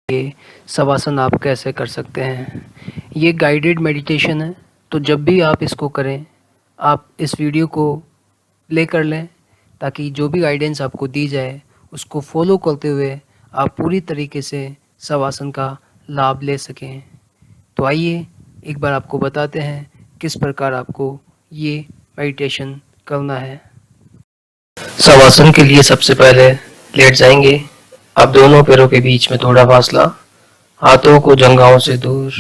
ये शवासन आप कैसे कर सकते हैं। ये गाइडेड मेडिटेशन है, तो जब भी आप इसको करें आप इस वीडियो को प्ले कर लें ताकि जो भी गाइडेंस आपको दी जाए उसको फॉलो करते हुए आप पूरी तरीके से शवासन का लाभ ले सकें। तो आइए एक बार आपको बताते हैं किस प्रकार आपको ये मेडिटेशन करना है। शवासन के लिए सबसे पहले लेट जाएंगे। आप दोनों पैरों के बीच में थोड़ा फासला, हाथों को जंघाओं से दूर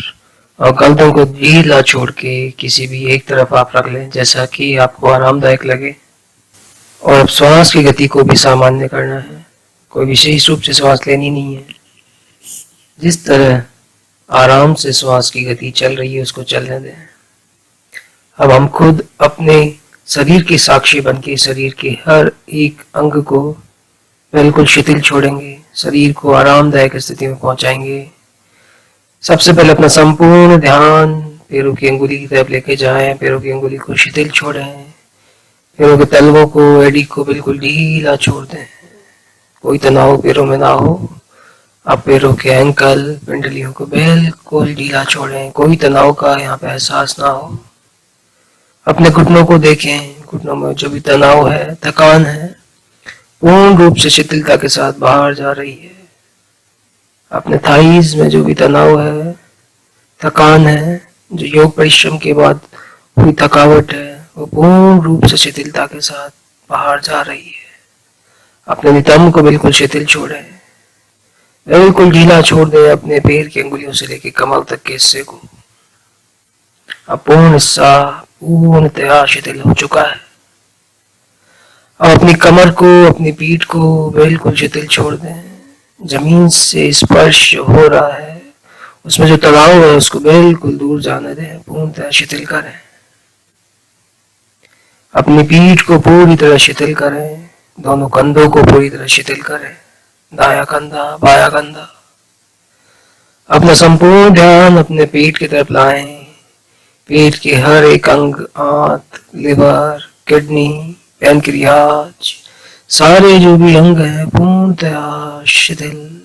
और गर्दन को ढीला छोड़ के किसी भी एक तरफ आप रख लें जैसा कि आपको आरामदायक लगे। और अब श्वास की गति को भी सामान्य करना है, कोई विशेष रूप से श्वास लेनी नहीं है। जिस तरह आराम से श्वास की गति चल रही है उसको चलने दें। अब हम खुद अपने शरीर के साक्षी बन के शरीर के हर एक अंग को बिल्कुल शिथिल छोड़ेंगे, शरीर को आरामदायक स्थिति में पहुंचाएंगे। सबसे पहले अपना संपूर्ण ध्यान पैरों की अंगुली की तरफ लेके जाएं। पैरों की अंगुली को शिथिल छोड़ें, पैरों के तलवों को, एड़ी को बिल्कुल ढीला छोड़ दें, कोई तनाव पैरों में ना हो। अब पैरों के एंकल, पिंडलियों को बिल्कुल ढीला छोड़ें, कोई तनाव का यहाँ पे एहसास ना हो। अपने घुटनों को देखें, घुटनों में जो भी तनाव है, थकान है, पूर्ण रूप से शिथिलता के साथ बाहर जा रही है। अपने थाइज में जो भी तनाव है, थकान है, जो योग परिश्रम के बाद हुई थकावट है, वो पूर्ण रूप से शिथिलता के साथ बाहर जा रही है। अपने नितंब को बिल्कुल शिथिल छोड़ें, बिल्कुल ढीला छोड़ दें अपने पैर की अंगुलियों से लेकर कमर तक के हिस्से को। अब पूर्ण हिस्सा पूर्णतया शिथिल हो चुका है। अब अपनी कमर को, अपनी पीठ को बिल्कुल शिथिल छोड़ दें। जमीन से स्पर्श हो रहा है उसमें जो तनाव है उसको बिल्कुल दूर जाने दें, पूर्णतः शिथिल करें। अपनी पीठ को पूरी तरह शिथिल करें, दोनों कंधों को पूरी तरह शिथिल करें, दाया कंधा, बाया कंधा। अपना संपूर्ण ध्यान अपने पेट की तरफ लाएं। पेट के हर एक अंग, आंत, लिवर, किडनी, पैनक्रियाज, सारे जो भी अंग हैं पूर्णतया शिथिल,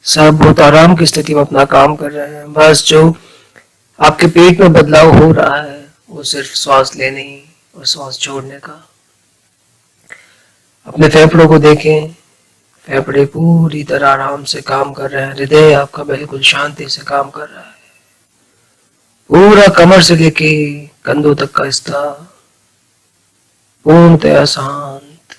सब बहुत आराम की स्थिति में अपना काम कर रहे हैं। बस जो आपके पेट में बदलाव हो रहा है वो सिर्फ श्वास लेने और श्वास छोड़ने का। अपने फेफड़ों को देखें, फेफड़े पूरी तरह आराम से काम कर रहे हैं। हृदय आपका बिल्कुल शांति से काम कर रहा है। पूरा कमर से लेके कंधों तक का हिस्सा पूर्णतया शांत।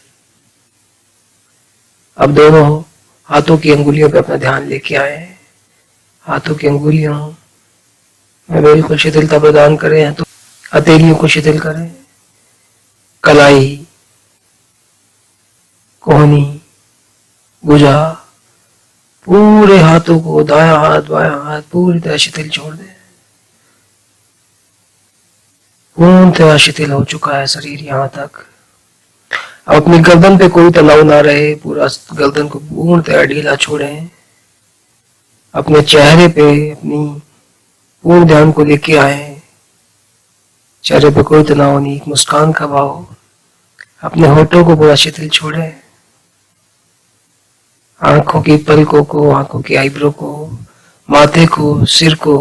अब दोनों हाथों की अंगुलियों पे अपना ध्यान लेके आए। हाथों की अंगुलियों में बिल्कुल शिथिलता प्रदान करें, तो हथेलियों को शिथिल करें। कलाई, कोहनी, भुजा, पूरे हाथों को, दायां हाथ, बायां हाथ पूरी तरह शिथिल छोड़ दें। पूर्णतः शिथिल हो चुका है शरीर यहाँ तक। अब अपनी गर्दन पे कोई तनाव ना रहे, पूरा गर्दन को पूर्णतः ढीला छोड़ें। अपने चेहरे पे अपनी पूर्ण ध्यान को लेके आए। चेहरे पे कोई तनाव नहीं, एक मुस्कान का भाव। अपने होठों को पूरा शिथिल छोड़ें। आंखों की पलकों को, आंखों की आईब्रो को, माथे को, सिर को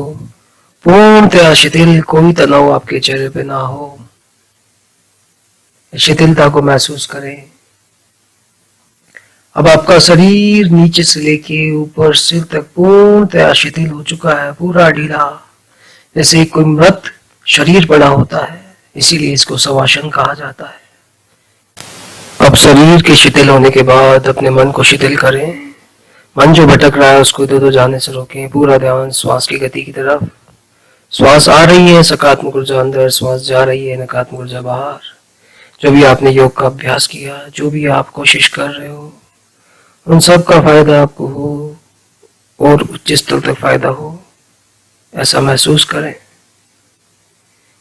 पूर्णतः शिथिल, कोई तनाव आपके चेहरे पे ना हो। शिथिलता को महसूस करें। अब आपका शरीर नीचे से लेके ऊपर सिर तक पूर्णतः शिथिल हो चुका है, पूरा ढीला, जैसे कोई मृत शरीर पड़ा होता है। इसीलिए इसको शवासन कहा जाता है। अब शरीर के शिथिल होने के बाद अपने मन को शिथिल करें। मन जो भटक रहा है उसको इधर उधर जाने से रोकें। पूरा ध्यान श्वास की गति की तरफ। श्वास आ रही है सकारात्मक ऊर्जा अंदर, श्वास जा रही है नकारात्मक ऊर्जा बाहर। जो भी आपने योग का अभ्यास किया, जो भी आप कोशिश कर रहे हो, उन सब का फायदा आपको हो और उच्च स्तर तक फायदा हो, ऐसा महसूस करें।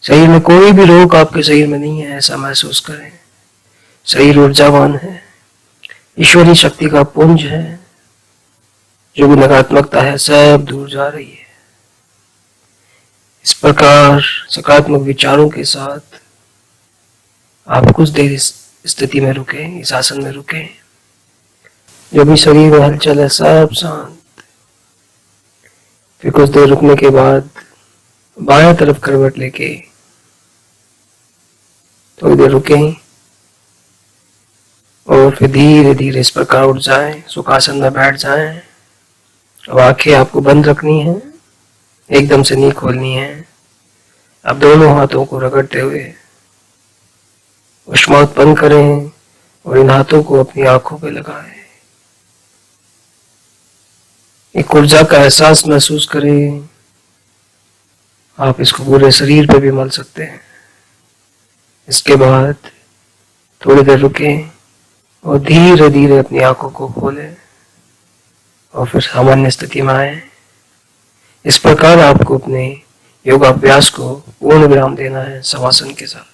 शरीर में कोई भी रोग आपके शरीर में नहीं है, ऐसा महसूस करें। शरीर ऊर्जावान है, ईश्वरीय शक्ति का पुंज है। जो भी नकारात्मकता है सब दूर जा रही है। इस प्रकार सकारात्मक विचारों के साथ आप कुछ देर इस स्थिति में रुकें, इस आसन में रुकें। जो भी शरीर में हलचल है सब शांत, फिर कुछ देर रुकने के बाद बाएं तरफ करवट लेके थोड़ी देर रुकें और फिर धीरे धीरे इस प्रकार उठ जाएं, सुखासन में बैठ जाएं। अब आंखें आपको बंद रखनी है, एकदम से नहीं खोलनी है। अब दोनों हाथों को रगड़ते हुए ऊष्मा उत्पन्न करें और इन हाथों को अपनी आंखों पे लगाएं। एक ऊर्जा का एहसास महसूस करें। आप इसको पूरे शरीर पे भी मल सकते हैं। इसके बाद थोड़ी देर रुकें और धीरे धीरे अपनी आंखों को खोलें और फिर सामान्य स्थिति में आए। इस प्रकार आपको अपने योगाभ्यास को पूर्ण विराम देना है शवासन के साथ।